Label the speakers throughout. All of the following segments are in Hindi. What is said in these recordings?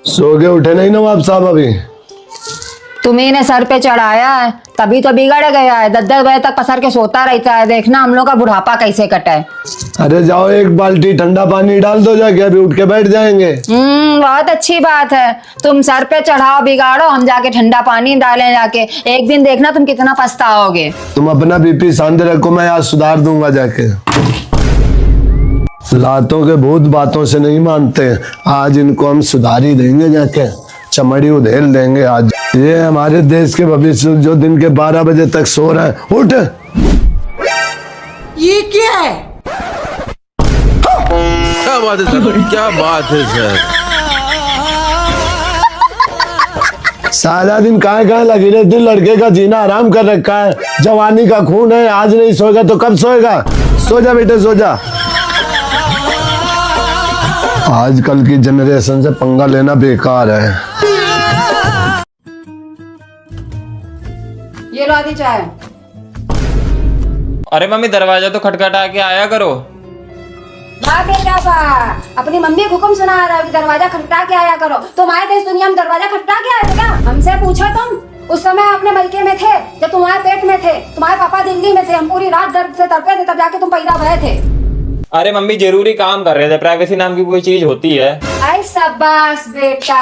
Speaker 1: सो के उठे नहीं नवाब साहब अभी?
Speaker 2: तुम्ही ने सर पे चढ़ाया है तभी तो बिगड़ गया है। 10-10 बजे तक पसर के सोता रहता है। देखना हम लोग का बुढ़ापा कैसे कटा है।
Speaker 1: अरे जाओ एक बाल्टी ठंडा पानी डाल दो जाके, अभी उठ के बैठ जाएंगे।
Speaker 2: बहुत अच्छी बात है। तुम सर पे चढ़ाओ बिगाड़ो, हम जाके ठंडा पानी डालें जाके। एक दिन देखना तुम कितना पछताओगे।
Speaker 1: तुम अपना बीपी शांत रखो, मैं आज सुधार दूंगा जाके। लातों के भूत बातों से नहीं मानते, आज इनको हम सुधार ही देंगे जाके, चमड़ी उधेल देंगे आज। ये हमारे देश के भविष्य जो दिन के 12 बजे तक सो रहे हैं, उठ।
Speaker 3: ये क्या है?
Speaker 4: क्या बात है सर, क्या बात है सर।
Speaker 1: सारा दिन कहाँ लगी रहती, लड़के का जीना आराम कर रखा है, जवानी का खून है। आज नहीं सोएगा तो कब सोएगा? सो जा बेटे सो जा। आजकल की जनरेशन से पंगा लेना बेकार है।
Speaker 2: ये लो आदि चाय।
Speaker 5: अरे मम्मी दरवाजा तो खटखटा के आया करो।
Speaker 2: बेटा बा, अपनी मम्मी को हुक्म सुना रहा है कि दरवाजा खटखटा के आया करो। तुम आए थे इस दुनिया में दरवाजा खटखटा के आए थे क्या? हमसे पूछा तुम? उस समय अपने मलके में थे जब तुम्हारे पेट में थे, तुम्हारे पापा दिल्ली में थे, हम पूरी रात दर्द से तड़पे थे, तब जाके तुम पैदा हुए थे।
Speaker 5: अरे मम्मी जरूरी काम कर रहे थे, प्राइवेसी नाम की कोई चीज होती है?
Speaker 2: आई शाबाश बेटा,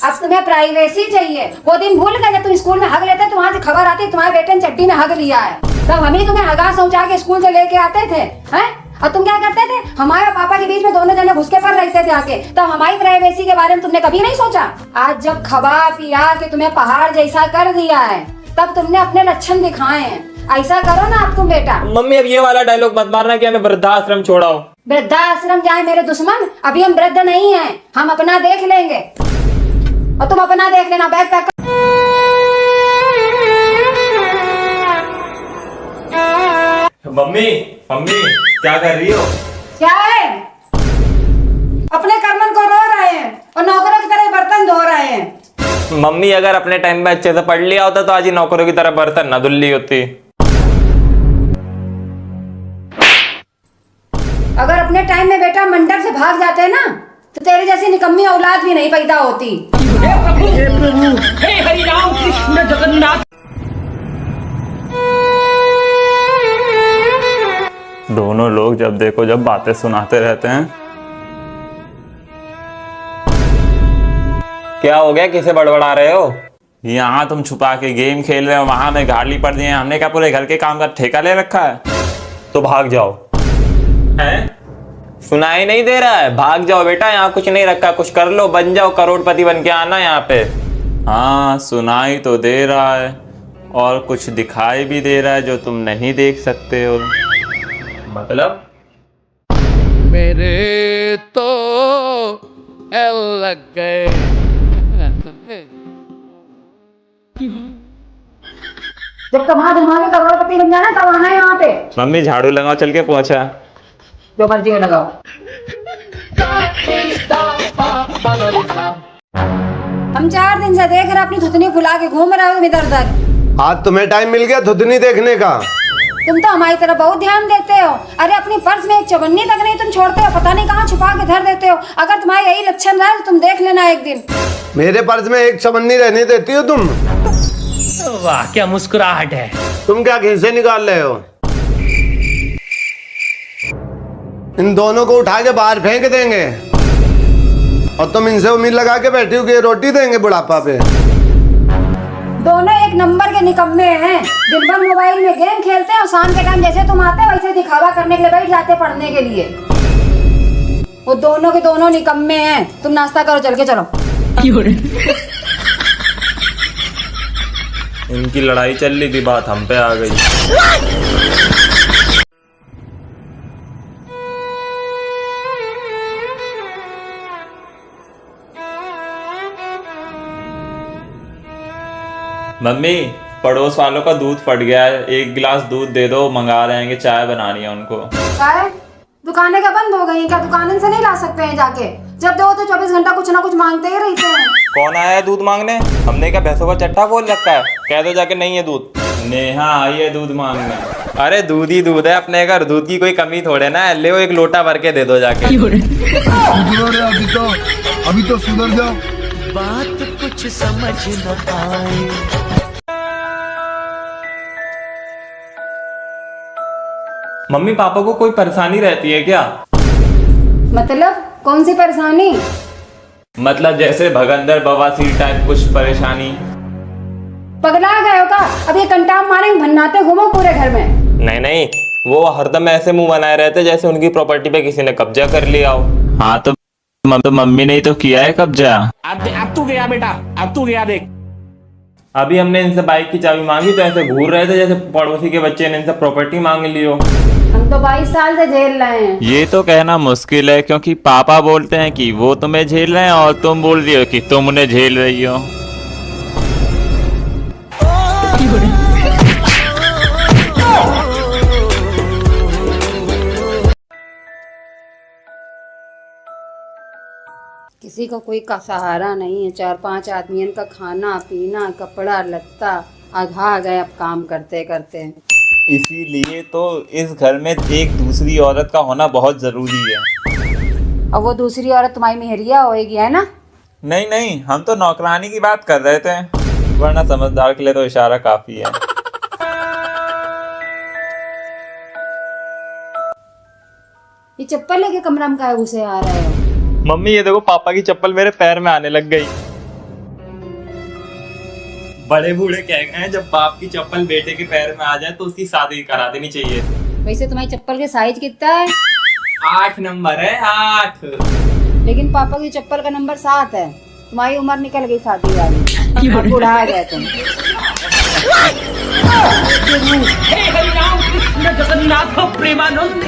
Speaker 2: अब तुम्हें प्राइवेसी चाहिए। वो दिन भूल गए जब तुम स्कूल में हग लेते तो वहाँ से खबर आती तुम्हारे बेटे ने चड्डी में हग लिया है। तब हम ही तुम्हें हगा समझा के स्कूल से लेके आते थे, हैं? और तुम क्या करते थे? हमारे पापा के बीच में दोनों जने घुस के पड़ रहते थे आके। तब हमारी प्राइवेसी के बारे में तुमने कभी नहीं सोचा? आज जब खबा पिया के तुम्हें पहाड़ जैसा कर दिया है, तब तुमने अपने लक्षण दिखाए हैं। ऐसा करो ना अब तुम बेटा।
Speaker 5: मम्मी अब ये वाला डायलॉग मत मारना कि हमें वृद्धाश्रम छोड़ाओ।
Speaker 2: वृद्धाश्रम जाए मेरे दुश्मन, अभी हम वृद्ध नहीं हैं, हम अपना देख लेंगे और तुम अपना देख लेना। Bag pack.
Speaker 5: मम्मी मम्मी क्या कर रही हो?
Speaker 2: क्या है? अपने कर्मन को रो रहे हैं और नौकरों की तरह बर्तन धो रहे हैं।
Speaker 5: मम्मी अगर अपने टाइम में अच्छे से पढ़ लिया होता तो आज ही नौकरों की तरह बर्तन ना धुल्ली होती।
Speaker 2: अगर अपने टाइम में बेटा मंडप से भाग जाते ना तो तेरे जैसी निकम्मी औलाद भी नहीं पैदा होती।
Speaker 3: हे प्रभु, हे हरि राम कृष्ण जगन्नाथ।
Speaker 5: दोनों लोग जब देखो जब बातें सुनाते रहते हैं। क्या हो गया, किसे बड़बड़ा रहे हो? यहाँ तुम छुपा के गेम खेल रहे हो, वहां में गाड़ी पड़ दी है। हमने क्या पूरे घर के काम का ठेका ले रखा है? तो भाग जाओ। हैं? सुनाई नहीं दे रहा है? भाग जाओ बेटा, यहाँ कुछ नहीं रखा, कुछ कर लो, बन जाओ, करोड़पति बन के आना यहाँ पे। हाँ सुनाई तो दे रहा है और कुछ दिखाई भी दे रहा है जो तुम नहीं देख सकते हो। मतलब
Speaker 4: मेरे तो एल लग गए।
Speaker 2: जब कमा धमाके करोड़पति बन जाना तब आना यहाँ पे।
Speaker 5: मम्मी झाड़ू लगाओ, चल के पहुंचा।
Speaker 2: जो मर्जी हो लगाओ। हम 4 दिन से देख रहे अपनी थुतनी फुला के घूम रहे हो इधर उधर।
Speaker 1: आज तुम्हें टाइम मिल गया थुतनी देखने का?
Speaker 2: तुम तो हमारी तरफ बहुत ध्यान देते हो। अरे अपनी पर्स में एक चवन्नी तक नहीं तुम छोड़ते हो, पता नहीं कहाँ छुपा के धर देते हो। अगर तुम्हारे यही लक्षण रहा तो तुम देख लेना एक दिन।
Speaker 1: मेरे पर्स में एक चवन्नी रहने देती हो तुम?
Speaker 3: वाह क्या मुस्कुराहट है।
Speaker 1: तुम क्या खीसे निकाल रहे हो? इन दोनों को उठा के बाहर फेंक देंगे और तुम इनसे उम्मीद लगा के बैठी हो कि ये रोटी देंगे बुढ़ापा पे।
Speaker 2: दोनों एक नंबर के निकम्मे हैं। दिन भर मोबाइल में गेम खेलते हैं और शाम के टाइम जैसे तुम आते वैसे दिखावा करने के लिए बैठ जाते पढ़ने के लिए। वो दोनों के दोनों निकम्मे हैं। तुम नाश्ता करो, चल के चलो।
Speaker 5: इनकी लड़ाई चल रही थी, बात हम पे आ गई। मम्मी पड़ोस वालों का दूध फट गया है, 1 गिलास दूध दे दो, मंगा रहे हैं, चाय बनानी है उनको।
Speaker 2: चाय? दुकानें क्या बंद हो गई? क्या दुकान से नहीं ला सकते हैं जाके? जब दो तो 24 घंटा कुछ ना कुछ मांगते ही रहते हैं।
Speaker 5: कौन आया है दूध मांगने? हमने क्या भैंसों का चट्टा खोल रखा है? कह दो जाके नहीं है दूध। नेहा आई है दूध मांगने। अरे दूध ही दूध है अपने घर, दूध की कोई कमी थोड़े ना है। ले वो 1 लोटा भर के दे दो जाके।
Speaker 1: अभी तो सुधर जाओ।
Speaker 3: बात कुछ समझ न आए।
Speaker 5: मम्मी पापा को कोई परेशानी रहती है क्या?
Speaker 2: मतलब कौन सी परेशानी?
Speaker 5: मतलब जैसे भगंदर बवासीर टाइप कुछ परेशानी।
Speaker 2: पगला गए हो का? अब ये कंटाप मारेंगे, भन्नाते घूमो पूरे घर में।
Speaker 5: नहीं नहीं, वो हरदम ऐसे मुंह बनाए रहते जैसे उनकी प्रॉपर्टी पे किसी ने कब्जा कर लिया हो। हाँ तो मम्मी ने ही तो किया है कब्जा।
Speaker 3: अब तू गया बेटा, अब तू गया देख।
Speaker 5: अभी हमने इनसे बाइक की चाबी मांगी तो ऐसे घूर रहे थे जैसे पड़ोसी के बच्चे ने इनसे प्रॉपर्टी मांग ली हो।
Speaker 2: हम तो 22 साल से झेल रहे हैं।
Speaker 5: ये तो कहना मुश्किल है, क्योंकि पापा बोलते हैं कि वो तुम्हें झेल रहे हैं और तुम बोल रही हो कि तुम उन्हें झेल रही हो।
Speaker 2: किसी का कोई का सहारा नहीं है। 4-5 आदमियों का खाना पीना कपड़ा लत्ता आघा गए अब काम करते करते।
Speaker 5: इसीलिए तो इस घर में एक दूसरी औरत का होना बहुत जरूरी है।
Speaker 2: अब वो दूसरी औरत तुम्हारी मेहरिया होएगी, है ना?
Speaker 5: नहीं नहीं, हम तो नौकरानी की बात कर रहे थे, वरना समझदार के लिए तो इशारा काफी है।
Speaker 2: ये चप्पल लेके कमरा में काहे घुसे आ रहे हो?
Speaker 5: मम्मी ये देखो, पापा की चप्पल मेरे पैर में आने लग गई। बड़े बूढ़े कह गए हैं जब बाप की चप्पल बेटे के पैर में आ जाए तो उसकी शादी करा देनी चाहिए।
Speaker 2: वैसे तुम्हारी चप्पल के साइज कितना है?
Speaker 5: 8 नंबर है, 8।
Speaker 2: लेकिन पापा की चप्पल का नंबर 7 है। तुम्हारी उम्र निकल गई शादी वाली, अब बुढ़ा गए तुम।
Speaker 3: हे हरि राम कृष्ण जगन्नाथ प्रेमानंद।